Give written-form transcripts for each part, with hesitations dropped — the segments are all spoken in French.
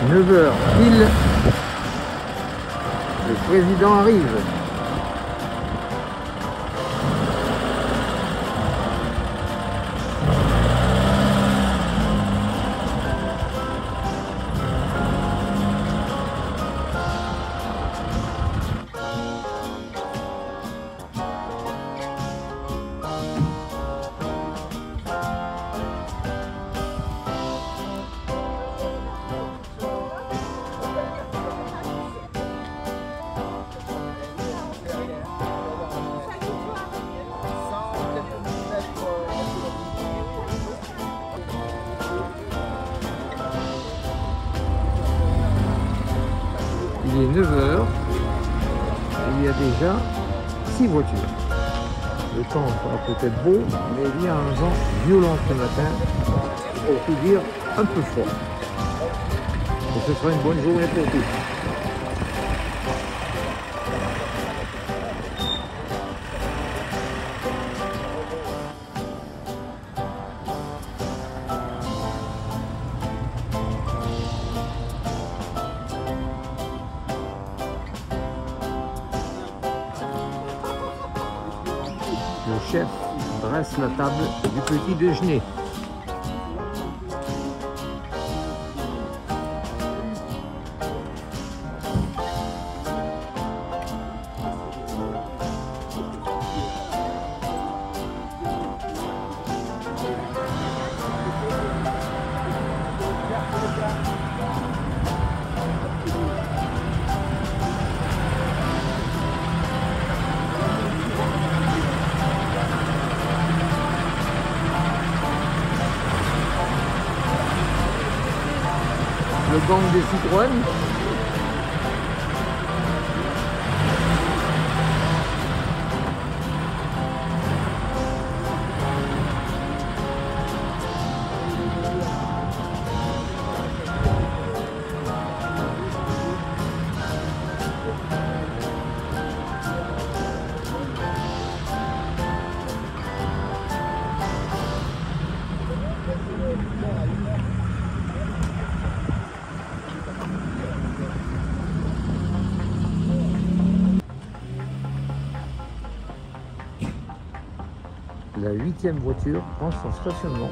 9h pile, le président arrive. Il est 9h et il y a déjà 6 voitures. Le temps sera peut-être beau, mais il y a un vent violent ce matin, pour tout dire un peu froid. Et ce sera une bonne journée pour tous. Le chef dresse la table du petit déjeuner. Le gang des Citroën. La 8e voiture prend son stationnement.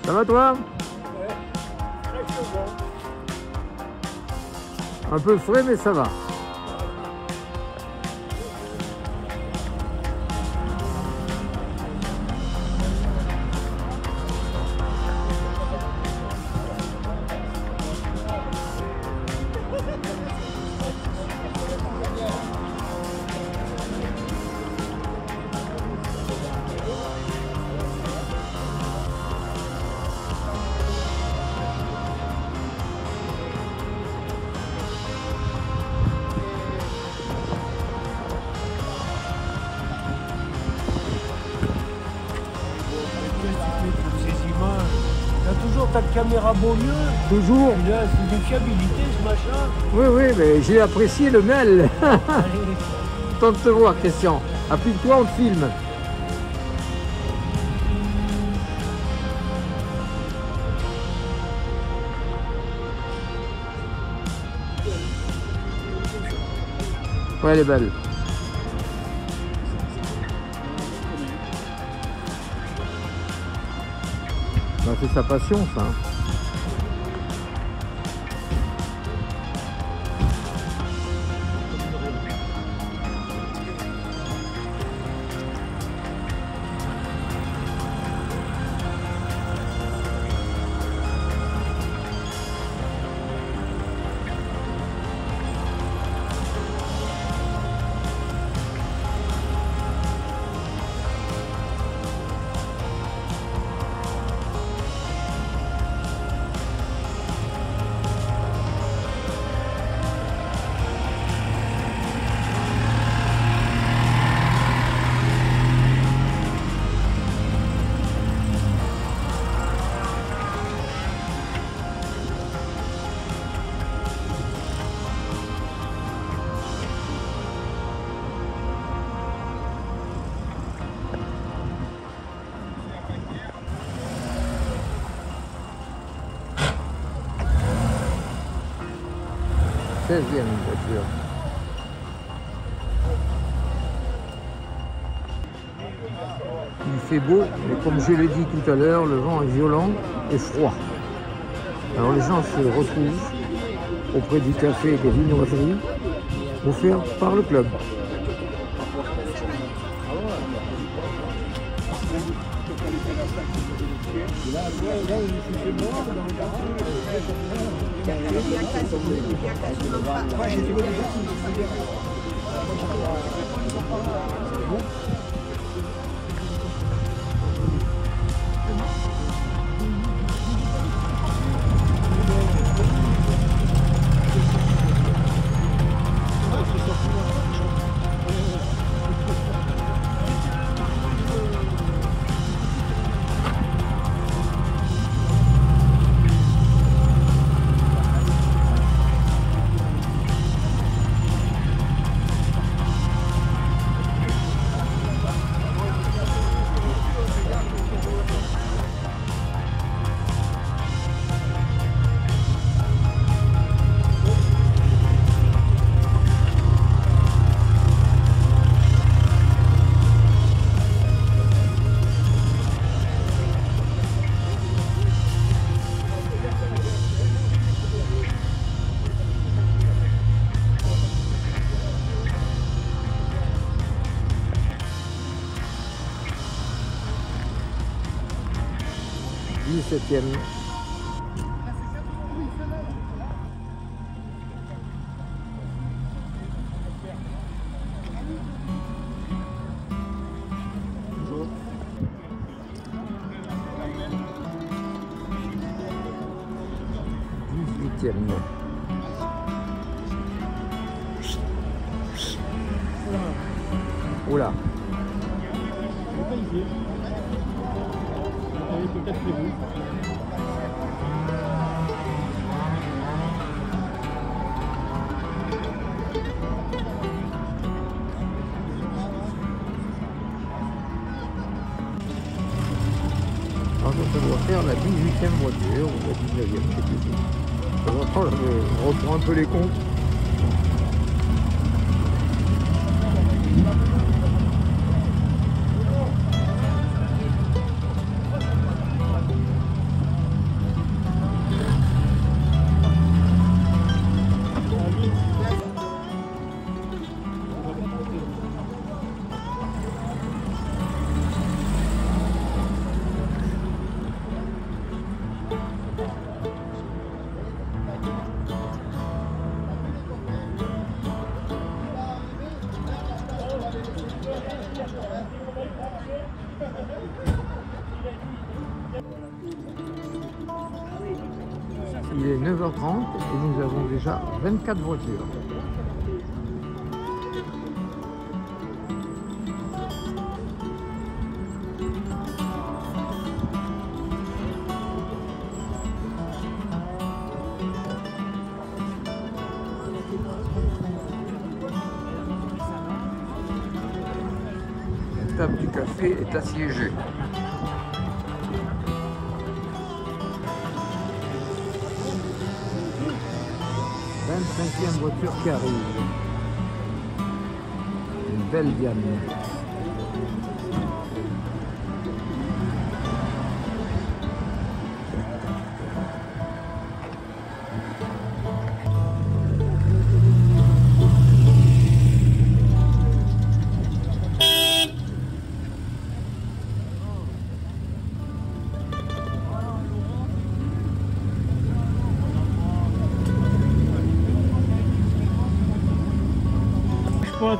Ça va toi? Un peu frais mais ça va. T'as toujours ta caméra beau lieu. Toujours. Là, c'est une fiabilité ce machin. Oui, oui, mais j'ai apprécié le mail. Allez. Content de te voir, Christian. Applique-toi, on te filme. Ouais, elle est belle. Ben, c'est sa passion, ça. Hein. 16e voiture. Il fait beau, mais comme je l'ai dit tout à l'heure, le vent est violent et froid. Alors les gens se retrouvent auprès du café et des viennoiseries offertes par le club. Septième. Dix-huitième. Oula. Alors ça doit faire la 18e voiture ou la 19e, je sais plus. Je reprends un peu les comptes. Il est 9h30 et nous avons déjà 24 voitures. La table du café est assiégée. 25e voiture qui arrive. Une belle Diane.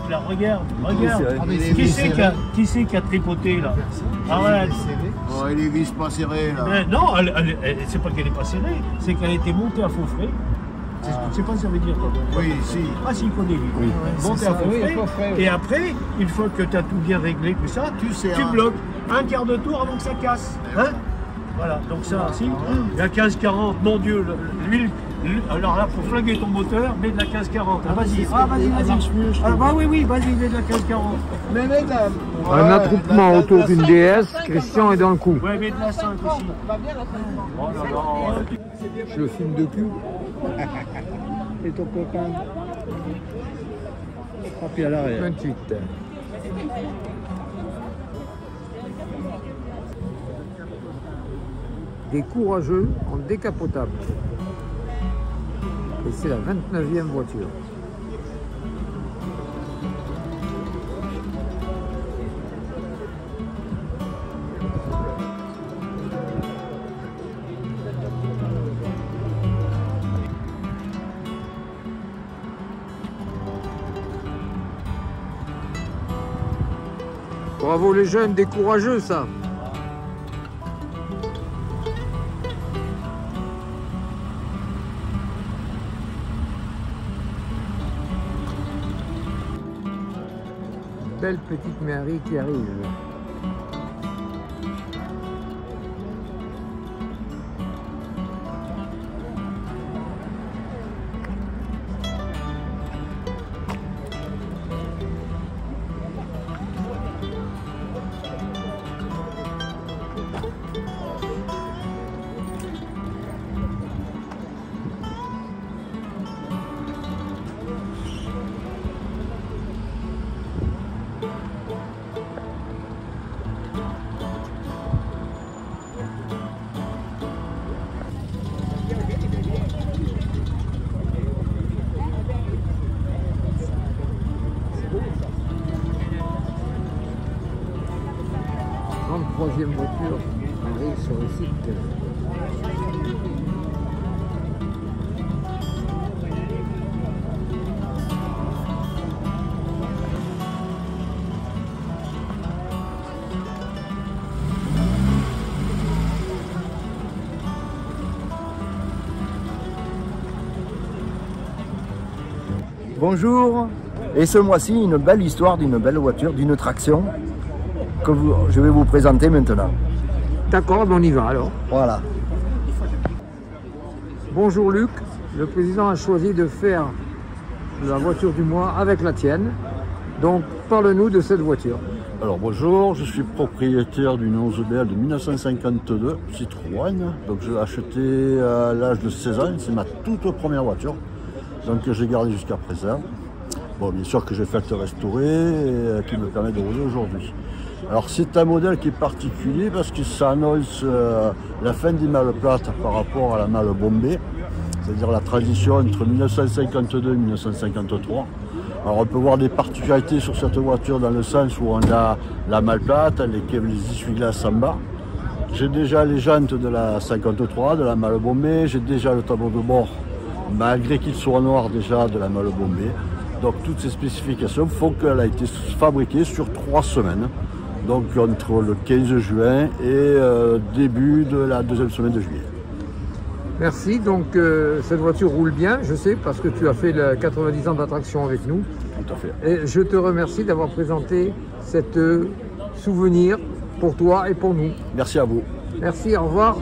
Là, regarde. Qui c'est qui a tripoté là? Arrête. Oh, elle est vis pas serrée là. Non, c'est pas qu'elle est pas serrée, c'est qu'elle a été montée à faux frais. Je sais pas si ça veut dire quoi. Oui, si. Ah si, il connaît lui. Oui. Montée à faux frais. Et après, une fois que tu as tout bien réglé, tout ça, tu bloques un quart de tour avant que ça casse. Hein? Voilà, donc ça, si, il y a 15-40, mon Dieu, l'huile, alors là, pour flinguer ton moteur, mets de la 15-40. Ah, vas-y, vas-y. Ah, bah oui, vas-y, mets de la 15-40. Mais mesdames, Un attroupement autour d'une DS, Christian est dans le coup. Ouais, mets de la 5 aussi. Oh là là. Je le filme de cul. Et ton copain? Ah, puis à l'arrière. 28. Des courageux en décapotable. Et c'est la 29e voiture. Bravo les jeunes, des courageux ça. Belle petite mairie qui arrive. Troisième voiture arrive sur le site. Bonjour, et ce mois-ci une belle histoire d'une belle voiture, d'une traction que je vais vous présenter maintenant. D'accord, on y va alors. Voilà. Bonjour Luc, le président a choisi de faire la voiture du mois avec la tienne. Donc parle-nous de cette voiture. Alors bonjour, je suis propriétaire d'une 11BL de 1952 Citroën. Donc je l'ai achetée à l'âge de 16 ans, c'est ma toute première voiture. Donc j'ai gardé jusqu'à présent. Bon, bien sûr que j'ai fait restaurer et qui me permet de rouler aujourd'hui. Alors c'est un modèle qui est particulier parce que ça annonce la fin des malles plates par rapport à la malle bombée, c'est-à-dire la transition entre 1952 et 1953. Alors on peut voir des particularités sur cette voiture dans le sens où on a la malle plate, les essuie-glaces en bas. J'ai déjà les jantes de la 53, de la malle bombée, j'ai déjà le tableau de bord, malgré qu'il soit noir déjà, de la malle bombée. Donc toutes ces spécifications font qu'elle a été fabriquée sur 3 semaines. Donc entre le 15 juin et début de la deuxième semaine de juillet. Merci, donc cette voiture roule bien, je sais, parce que tu as fait le 90 ans d'attraction avec nous. Tout à fait. Et je te remercie d'avoir présenté cette souvenir pour toi et pour nous. Merci à vous. Merci, au revoir.